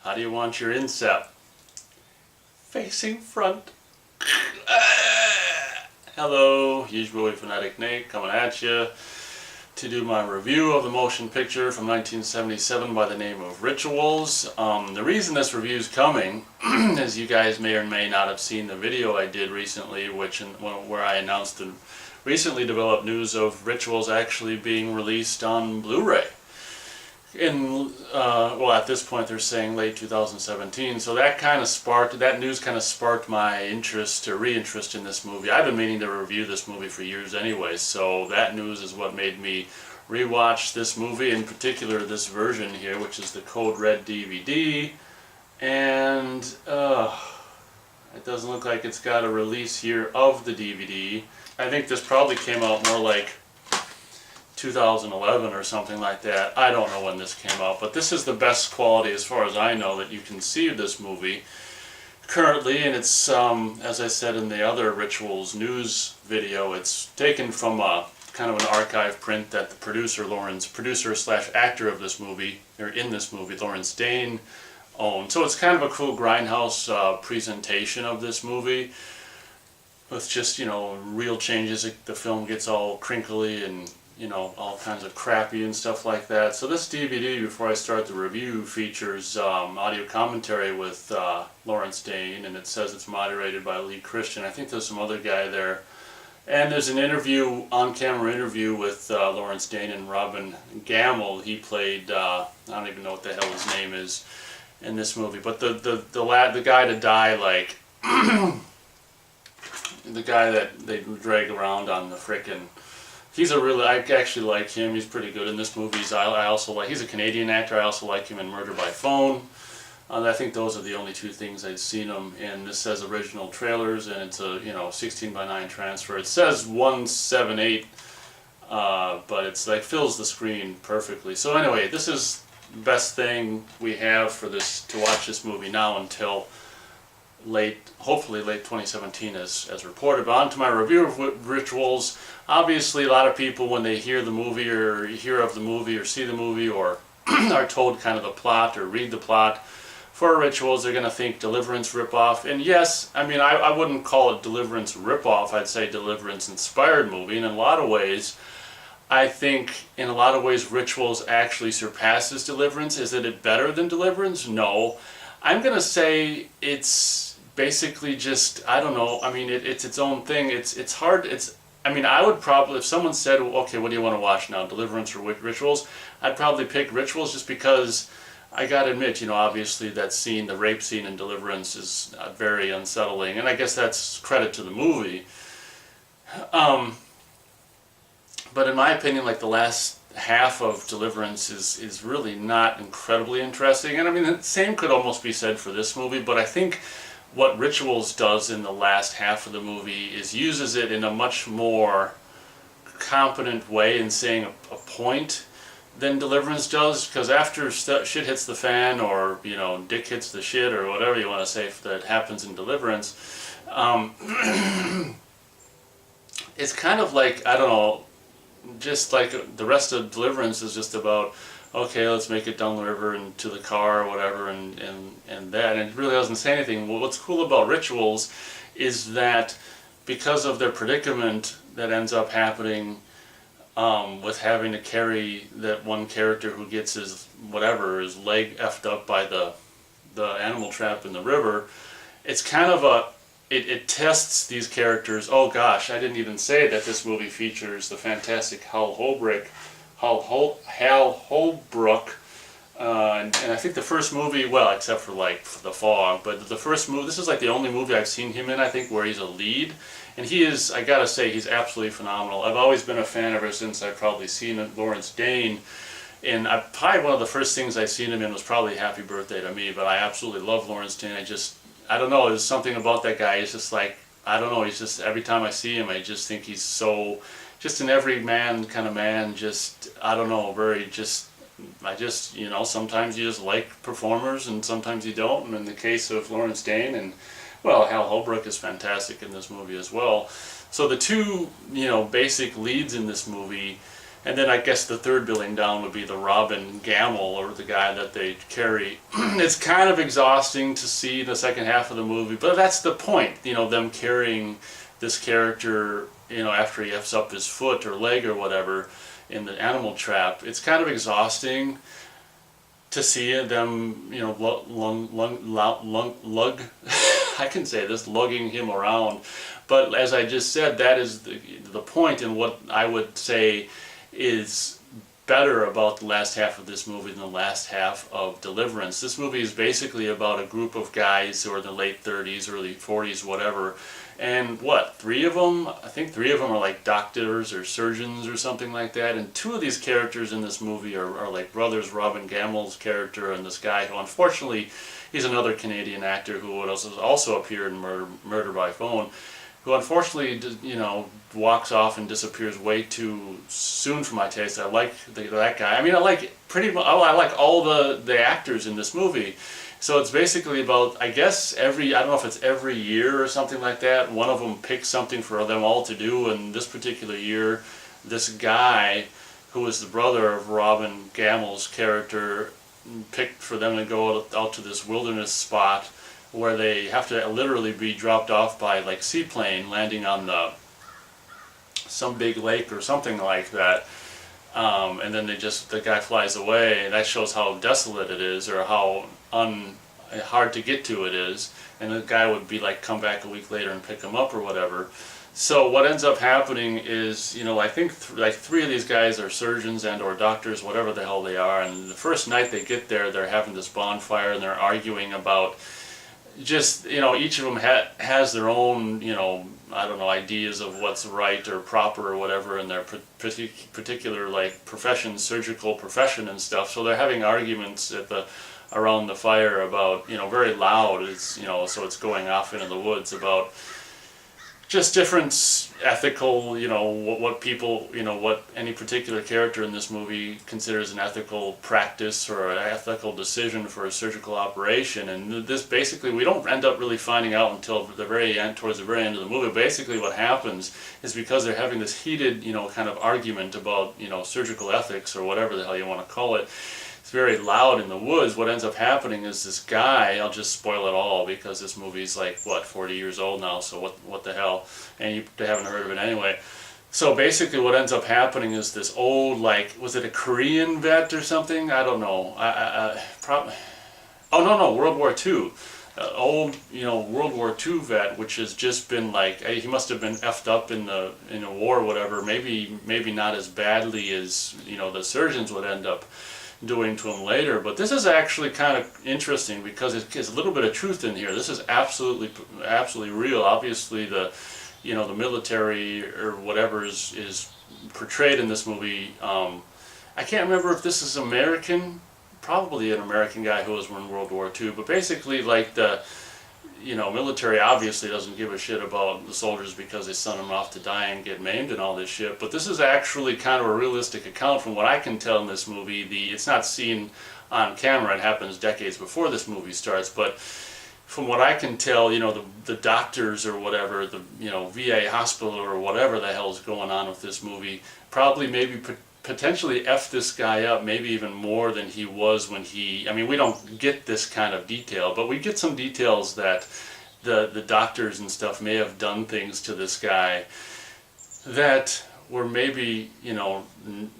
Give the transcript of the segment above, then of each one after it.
How do you want your inset? Facing front. Hello, usually Fanatic Nate coming at you to do my review of the motion picture from 1977 by the name of Rituals. The reason this review is coming is you guys may or may not have seen the video I did recently, where I announced the recently developed news of Rituals actually being released on Blu-ray. Well, at this point they're saying late 2017, so that news kind of sparked my interest or reinterest in this movie. I've been meaning to review this movie for years anyway, so that news is what made me rewatch this movie, in particular this version here, which is the Code Red DVD, and it doesn't look like it's got a release here of the DVD. I think this probably came out more like 2011 or something like that. I don't know when this came out, but this is the best quality as far as I know that you can see of this movie currently, and it's as I said in the other Rituals news video, it's taken from a kind of an archive print that the producer slash actor of this movie, or in this movie, Lawrence Dane, owned. So it's kind of a cool grindhouse presentation of this movie with just, real changes. The film gets all crinkly and all kinds of crappy and stuff like that. So this DVD, before I start the review, features audio commentary with Lawrence Dane, and it says it's moderated by Lee Christian. I think there's some other guy there. And there's an on-camera interview with Lawrence Dane and Robin Gamble. He played, I don't even know what the hell his name is in this movie, but the guy to die, like, the guy that they drag around on the frickin', I actually like him. He's pretty good in this movie. He's a Canadian actor. I also like him in Murder by Phone. I think those are the only two things I'd seen him in. This says original trailers, and it's a 16:9 transfer. It says 178, but it's like fills the screen perfectly. So anyway, this is the best thing we have for this to watch this movie now until hopefully late 2017 as reported. But on to my review of Rituals. Obviously, a lot of people, when they hear the movie or hear of the movie or see the movie or are told kind of the plot or read the plot for Rituals, they're going to think Deliverance ripoff. And yes, I wouldn't call it Deliverance ripoff. I'd say Deliverance inspired movie. And in a lot of ways, I think in a lot of ways Rituals actually surpasses Deliverance. Is it better than Deliverance? No. I'm going to say it's basically just, I don't know, it's its own thing. It's hard, I would probably, if someone said, okay, what do you want to watch now, Deliverance or Rituals, I'd probably pick Rituals just because I gotta admit, obviously that scene, the rape scene in Deliverance is very unsettling, and I guess that's credit to the movie. But in my opinion, like, the last half of Deliverance is really not incredibly interesting, and the same could almost be said for this movie, but I think what Rituals does in the last half of the movie is uses it in a much more competent way in saying a point than Deliverance does, because after shit hits the fan, or dick hits the shit, or whatever you want to say that happens in Deliverance, it's kind of like, I don't know, just like the rest of Deliverance is just about, okay, let's make it down the river and to the car or whatever, and it really doesn't say anything. Well, what's cool about Rituals is that because of their predicament that ends up happening with having to carry that one character who gets his leg effed up by the animal trap in the river, it's kind of it tests these characters. Oh gosh, I didn't even say that this movie features the fantastic Hal Holbrook, and I think the first movie, well, except for like The Fog, but the first movie, this is like the only movie I've seen him in, I think, where he's a lead, and he is, I gotta say, he's absolutely phenomenal. I've always been a fan ever since I've probably seen Lawrence Dane, and probably one of the first things I seen him in was probably Happy Birthday to Me, but I absolutely love Lawrence Dane. I don't know, there's something about that guy. It's just like, I don't know, he's just, every time I see him, I just think he's so, just an everyman kind of man, just, I don't know, sometimes you just like performers and sometimes you don't, and in the case of Lawrence Dane, and, well, Hal Holbrook is fantastic in this movie as well. So the two, basic leads in this movie And then I guess the third billing down would be the Robin Gamble, or the guy that they carry. It's kind of exhausting to see the second half of the movie, but that's the point, them carrying this character, after he F's up his foot or leg or whatever in the animal trap. It's kind of exhausting to see them, lug I can say this, lugging him around. But as I just said, that is the point, and what I would say is better about the last half of this movie than the last half of Deliverance. This movie is basically about a group of guys who are in the late 30s, early 40s, whatever, and three of them are like doctors or surgeons or something like that, and two of these characters in this movie are like brothers. Robin Gamble's character and this guy who, unfortunately, he's another Canadian actor who also appeared in Murder by Phone, who unfortunately, walks off and disappears way too soon for my taste. I like that guy. I mean, I like all the actors in this movie. So it's basically about, I guess, I don't know if it's every year or something like that, one of them picks something for them all to do, and this particular year, this guy, who is the brother of Robin Gamble's character, picked for them to go out to this wilderness spot where they have to literally be dropped off by like seaplane, landing on some big lake or something like that, and then the guy flies away, and that shows how desolate it is, or how hard to get to it is, and the guy would be like come back a week later and pick him up or whatever. So what ends up happening is, I think like three of these guys are surgeons and or doctors, whatever the hell they are, and the first night they get there, they're having this bonfire and they're arguing about just, each of them has their own, I don't know, ideas of what's right or proper or whatever in their particular like profession, surgical profession and stuff. So they're having arguments around the fire about, very loud, so it's going off into the woods about just different ethical, what people, what any particular character in this movie considers an ethical practice or an ethical decision for a surgical operation. And this basically, we don't end up really finding out until the very end, towards the very end of the movie. Basically what happens is, because they're having this heated, kind of argument about, surgical ethics or whatever the hell you want to call it, it's very loud in the woods. What ends up happening is this guy, I'll just spoil it all because this movie's like, 40 years old now, so what the hell, and you haven't heard of it anyway. So basically what ends up happening is this old, like, was it a Korean vet or something? I don't know. No, World War II. Old, World War II vet, which has just been like, he must have been effed up in a war or whatever, maybe not as badly as, the surgeons would end up doing to him later. But this is actually kind of interesting because there's a little bit of truth in here. This is absolutely real. Obviously the the military or whatever is portrayed in this movie. I can't remember if this is American, probably an American guy who was in World War II, but basically like the military obviously doesn't give a shit about the soldiers because they send them off to die and get maimed and all this shit. But this is actually kind of a realistic account from what I can tell in this movie. It's not seen on camera, it happens decades before this movie starts, but from what I can tell, the doctors or whatever, the VA hospital or whatever the hell is going on with this movie, probably maybe potentially F this guy up maybe even more than he was when I mean, we don't get this kind of detail, but we get some details that the doctors and stuff may have done things to this guy that were maybe,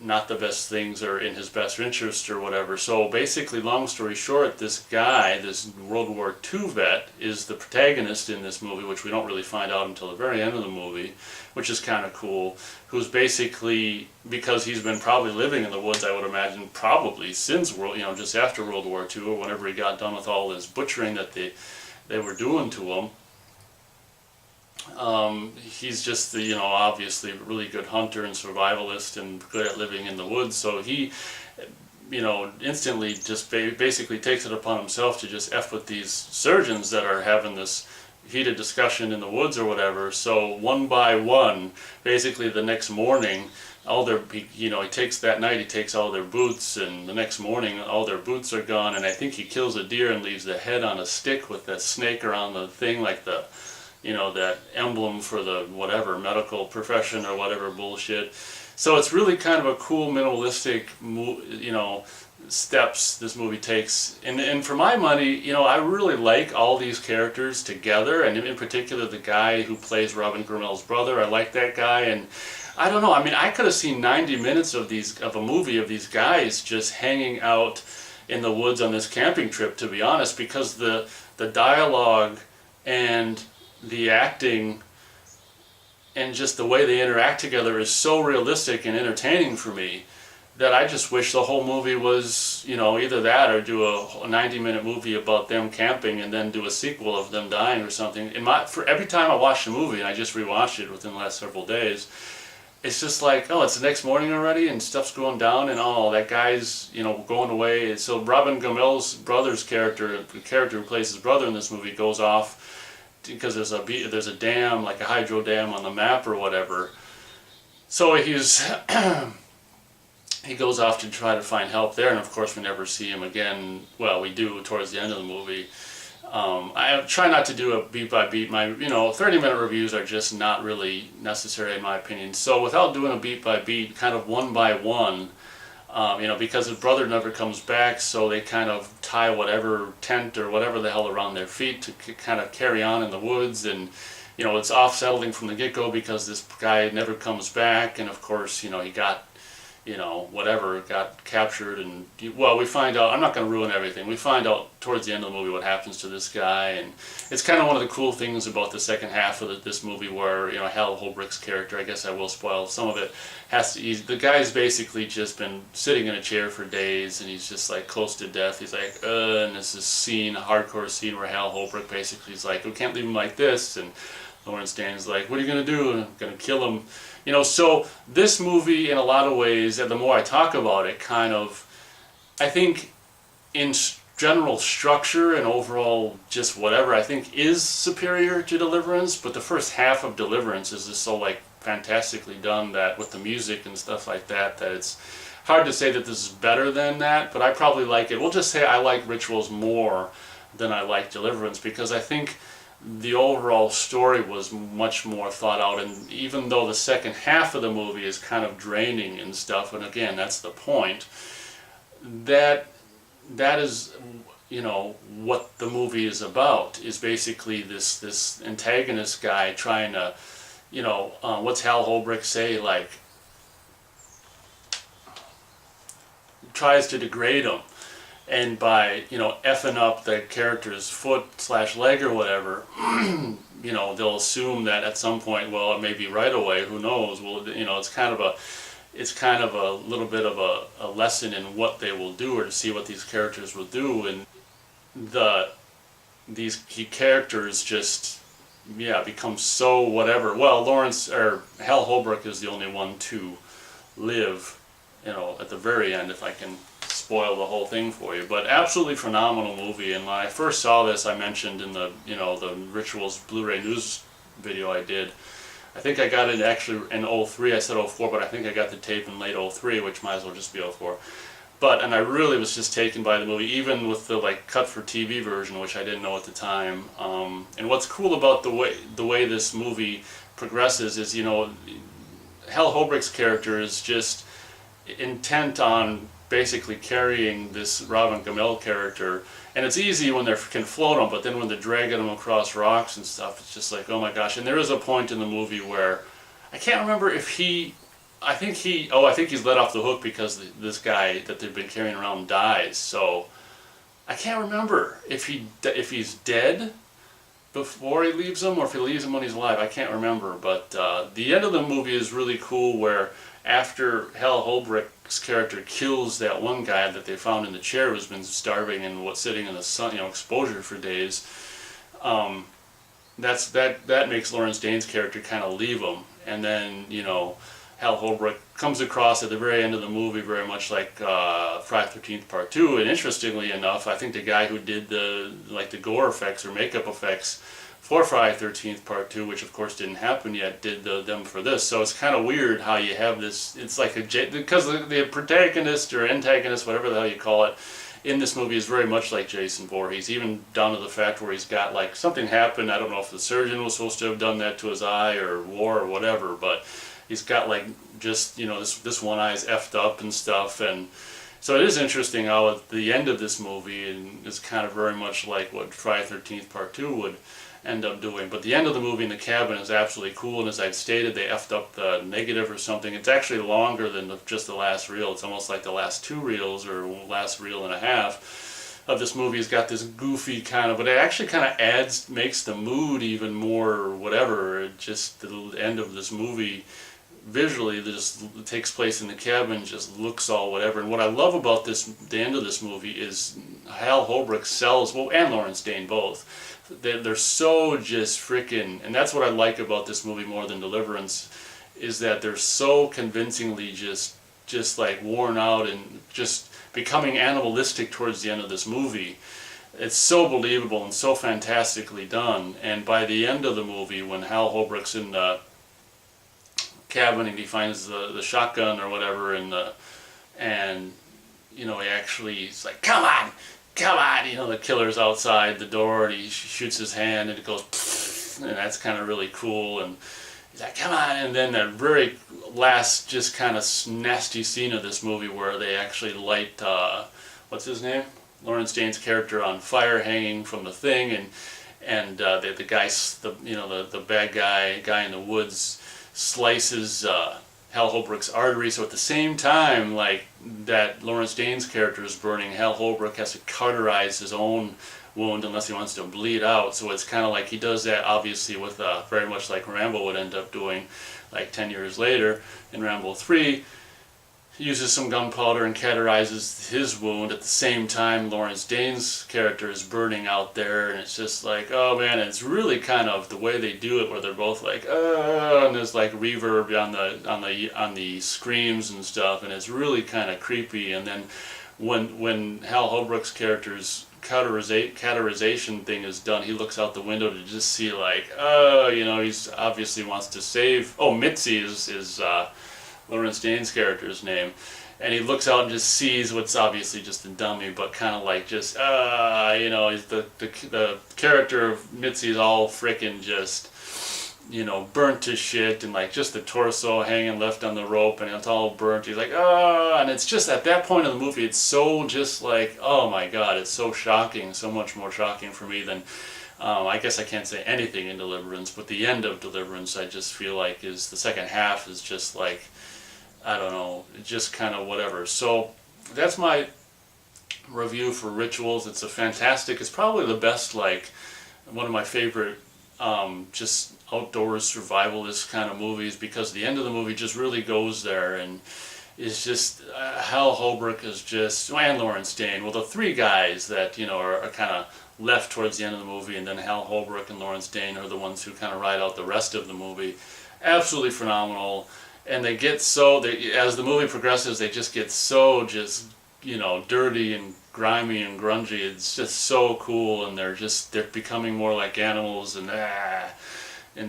not the best things or in his best interest or whatever. So basically, long story short, this guy, this World War II vet, is the protagonist in this movie, which we don't really find out until the very end of the movie, which is kind of cool, who's basically, because he's been probably living in the woods, I would imagine, probably since just after World War II, or whenever he got done with all this butchering that they were doing to him. He's just obviously a really good hunter and survivalist and good at living in the woods, so he instantly just basically takes it upon himself to just F with these surgeons that are having this heated discussion in the woods or whatever. So one by one, basically the next morning, he takes that night, he takes all their boots, and the next morning all their boots are gone, and I think he kills a deer and leaves the head on a stick with that snake around the thing, like that emblem for the whatever medical profession or whatever bullshit. So it's really kind of a cool minimalistic, steps this movie takes. And for my money, I really like all these characters together, and in particular the guy who plays Robin Gummel's brother. I like that guy, and I don't know. I mean, I could have seen 90 minutes of a movie of these guys just hanging out in the woods on this camping trip, to be honest, because the dialogue and the acting and just the way they interact together is so realistic and entertaining for me that I just wish the whole movie was, either that or do a 90-minute movie about them camping and then do a sequel of them dying or something. For every time I watch the movie, and I just rewatched it within the last several days, it's just like, oh, it's the next morning already and stuff's going down, and oh, that guy's, going away. And so Robin Gummel's brother's character, the character who plays his brother in this movie, goes off because there's a dam, like a hydro dam on the map or whatever. So he goes off to try to find help there, and of course we never see him again. Well, we do towards the end of the movie. I try not to do a beat by beat. My 30-minute reviews are just not really necessary in my opinion. So without doing a beat by beat, kind of one by one, because his brother never comes back, so they kind of tie whatever tent or whatever the hell around their feet to kind of carry on in the woods. And it's off-settling from the get-go because this guy never comes back, and of course he got got captured, and we find out, I'm not going to ruin everything, we find out towards the end of the movie what happens to this guy. And it's kind of one of the cool things about the second half of this movie where, Hal Holbrook's character, I guess I will spoil some of it, the guy's basically just been sitting in a chair for days, and he's just like close to death. He's like, and there's this hardcore scene where Hal Holbrook basically is like, we can't leave him like this, and Lawrence Dane's like, what are you going to do? I'm going to kill him. So this movie, in a lot of ways, and the more I talk about it, kind of, I think, in general structure and overall just whatever, I think is superior to Deliverance. But the first half of Deliverance is just so fantastically done that with the music and stuff like that it's hard to say that this is better than that. But I probably like it. We'll just say I like Rituals more than I like Deliverance, because I think the overall story was much more thought out, and even though the second half of the movie is kind of draining and stuff, and again that's the point, that is what the movie is about, is basically this antagonist guy trying to what's Hal Holbrook say, tries to degrade him. And by, effing up the character's foot/leg or whatever, they'll assume that at some point, well, it may be right away, who knows? Well, it's kind of a little bit of a lesson in what they will do, or to see what these characters will do. And these key characters just, become so whatever. Well, Hal Holbrook is the only one to live, at the very end, if I can spoil the whole thing for you. But absolutely phenomenal movie. And when I first saw this, I mentioned in the the Rituals Blu-ray news video I did, I think I got it actually in 03. I said 04, but I think I got the tape in late 03, which might as well just be 04. And I really was just taken by the movie, even with the cut for TV version, which I didn't know at the time. And what's cool about the way this movie progresses is, Hal Holbrook's character is just intent on basically carrying this Robin Gummel character, and it's easy when they can float him, but then when they're dragging him across rocks and stuff, it's just like, oh my gosh. And there is a point in the movie where I can't remember if I think he's let off the hook because this guy that they've been carrying around dies. So I can't remember if he's dead before he leaves him, or if he leaves him when he's alive. I can't remember. But the end of the movie is really cool, where after Hal Holbrook's character kills that one guy that they found in the chair who's been starving and sitting in the sun, exposure for days, that makes Lawrence Dane's character kind of leave him. And then, Hal Holbrook comes across at the very end of the movie very much like Friday the 13th Part 2, and interestingly enough, I think the guy who did the gore effects or makeup effects for Friday the 13th Part 2, which of course didn't happen yet, did them for this. So it's kind of weird how you have this, it's like because the protagonist or antagonist, whatever the hell you call it, in this movie is very much like Jason Voorhees, even down to the fact where he's got something happened. I don't know if the surgeon was supposed to have done that to his eye or war or whatever, but he's got like just, you know, this one eye's effed up and stuff. And so it is interesting how at the end of this movie, and it's kind of very much like what Friday 13th Part 2 would end up doing. But the end of the movie in the cabin is absolutely cool, and as I've stated, they effed up the negative or something. It's actually longer than just the last reel. It's almost like the last 2 reels or last reel and a half of this movie has got this goofy kind of, but it actually kind of adds, makes the mood even more whatever. It just, the end of this movie visually, that just takes place in the cabin, just looks all whatever. And what I love about this, the end of this movie, is Hal Holbrook sells, well, and Lawrence Dane both. They're so just freaking, and that's what I like about this movie more than Deliverance, is that they're so convincingly just like worn out and just becoming animalistic towards the end of this movie. It's so believable and so fantastically done. And by the end of the movie, when Hal Holbrook's in the cabin and he finds the shotgun or whatever, and you know, he's like, come on, you know, the killer's outside the door, and he shoots his hand and it goes pfft, and that's kind of really cool. And he's like, come on. And then that very last just kind of nasty scene of this movie where they actually light what's his name, Lawrence Dane's character, on fire, hanging from the thing, and the guy, the bad guy in the woods slices Hal Holbrook's artery. So at the same time, like, that Lawrence Dane's character is burning, Hal Holbrook has to cauterize his own wound unless he wants to bleed out. So it's kind of like he does that obviously with very much like Rambo would end up doing like 10 years later in Rambo 3. He uses some gunpowder and cauterizes his wound. At the same time, Lawrence Dane's character is burning out there, and it's just like, oh man, it's really kind of the way they do it, where they're both like, and there's like reverb on the screams and stuff, and it's really kind of creepy. And then when Hal Holbrook's character's cauterization thing is done, he looks out the window to just see like, you know, he's obviously wants to save. Oh, Mitzi is Lawrence Dane's character's name, and he looks out and just sees what's obviously just a dummy, but kind of like just you know, he's the character of Mitzi is all frickin' just, you know, burnt to shit, and like just the torso hanging left on the rope, and it's all burnt. He's like, and it's just at that point of the movie, it's so just like, oh my god, it's so shocking, so much more shocking for me than I guess I can't say anything in Deliverance, but the end of Deliverance, I just feel like is the second half is just like, I don't know, just kind of whatever. So that's my review for Rituals. It's it's probably the best, like, one of my favorite just outdoors survivalist kind of movies, because the end of the movie just really goes there, and it's just Hal Holbrook is just, and Lawrence Dane, well, the three guys that, you know, are kind of left towards the end of the movie, and then Hal Holbrook and Lawrence Dane are the ones who kind of ride out the rest of the movie. Absolutely phenomenal. And they get so, as the movie progresses, they just get so just, you know, dirty and grimy and grungy. It's just so cool, and they're becoming more like animals and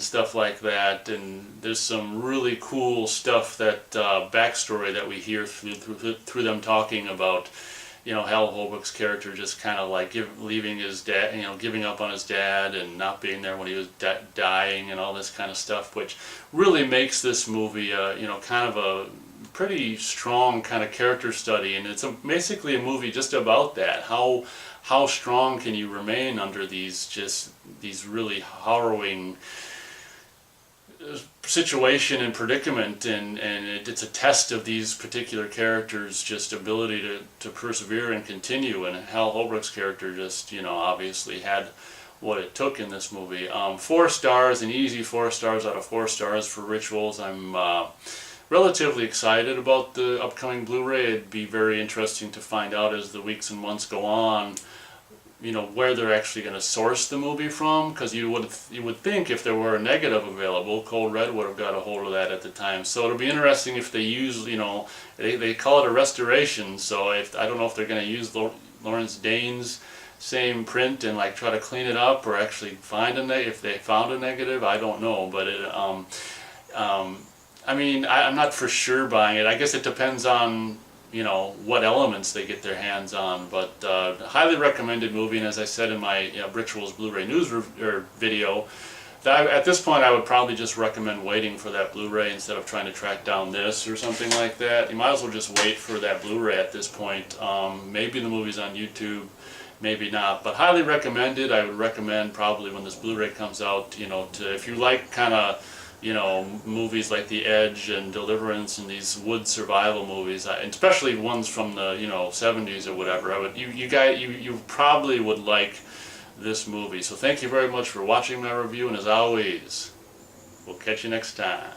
stuff like that. And there's some really cool stuff, that backstory that we hear through them talking about, you know, Hal Holbrook's character just kind of like leaving his dad, you know, giving up on his dad and not being there when he was dying and all this kind of stuff, which really makes this movie, you know, kind of a pretty strong kind of character study. And it's basically a movie just about that. How strong can you remain under these really harrowing situation and predicament, and it's a test of these particular characters' just ability to persevere and continue. And Hal Holbrook's character just, you know, obviously had what it took in this movie. 4 stars, an easy 4 stars out of 4 stars for Rituals. I'm relatively excited about the upcoming Blu-ray. It'd be very interesting to find out as the weeks and months go on, you know, where they're actually going to source the movie from, because you would think if there were a negative available, Code Red would have got a hold of that at the time. So it'll be interesting if they use, you know, they call it a restoration, so I don't know if they're going to use Lawrence Dane's same print and like try to clean it up, or actually find if they found a negative. I don't know, but I mean, I'm not for sure buying it. I guess it depends on, you know, what elements they get their hands on, but highly recommended movie. And as I said in my Rituals Blu-ray news video, at this point I would probably just recommend waiting for that Blu-ray instead of trying to track down this or something like that. You might as well just wait for that Blu-ray at this point. Maybe the movie's on YouTube, maybe not, but highly recommended. I would recommend probably when this Blu-ray comes out, you know, to, if you like kind of, you know, movies like The Edge and Deliverance and these wood survival movies, and especially ones from the, you know, 70s or whatever, I would, you probably would like this movie. So thank you very much for watching my review, and as always, we'll catch you next time.